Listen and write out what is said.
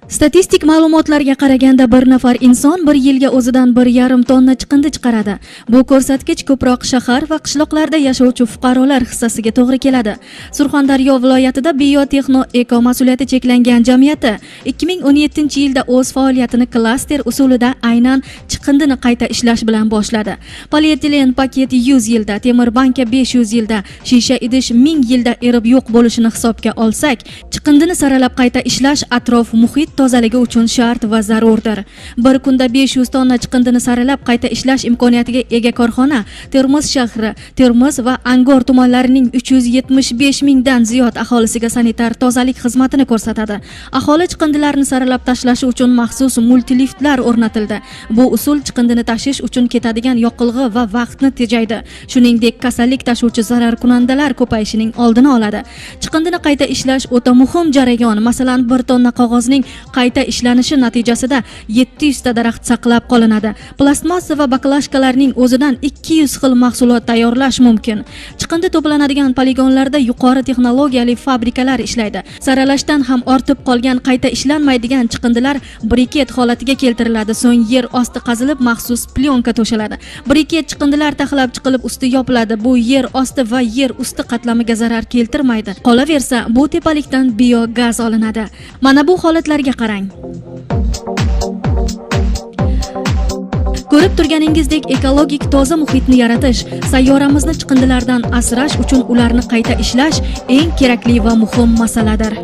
Statistik ma'lumotlarga qaraganda bir nafar inson bir yilga o'zidan 1,5 tonna chiqindi chiqaradi. Bu ko'rsatkich ko'proq shahar va qishloqlarda yashovchi fuqarolar hissasiga to'g'ri keladi. Surxondaryo viloyatida Biotexno Eko mas'uliyati cheklangan jamiyati 2017-yilda o'z faoliyatini klaster usulida aynan chiqindini qayta ishlash bilan boshladi. Polietilen paket 100 yilda, temir banka 500 yilda, shisha idish 1000 yilda erib yo'q bo'lishini hisobga olsak, chiqindini saralab qayta ishlash atrof muhit tozaligi uchun shart va zarurdir. Bir kunda 500 tonna chiqindini saralab qayta ishlash imkoniyatiga ega korxona Termiz shahri, Termiz va Angor tumanlarining 375 mingdan ziyod aholisiga sanitar tozalik xizmatini ko'rsatadi. Aholi chiqindilarni saralab tashlashi uchun maxsus multiliftlar o'rnatildi. Bu usul chiqindini tashish uchun ketadigan yoqilg'i va vaqtni tejaydi. Shuningdek, kasallik tashuvchi zararkunandalar ko'payishining oldini oladi. Chiqindini qayta ishlash o'ta muhim jarayon. Masalan, 1 tonna qog'ozning qayta ishlanishi natijasida 700 ta daraxt saqlab qolinadi. Plastmassa va baklashkalarning o'zidan 200 xil mahsulot tayyorlash mumkin. Chiqindi to'planadigan poligonlarda yuqori texnologiyali fabrikalar ishlaydi. Saralashdan ham ortib qolgan qayta ishlanmaydigan chiqindilar briket holatiga keltiriladi. So'ng yer osti qazilib maxsus plyonka to'shaladi. Briket chiqindilar taxlab chiqilib usti yopiladi. Bu yer osti va yer usti qatlamiga zarar keltirmaydi. Qolaversa, bu tepalikdan biogaz olinadi. Mana bu holatlarga qarang. Ko'rib turganingizdek, ekologik toza muhitni yaratish, sayyoramizni chiqindilardan asrash uchun ularni qayta ishlash eng kerakli va muhim masaladir.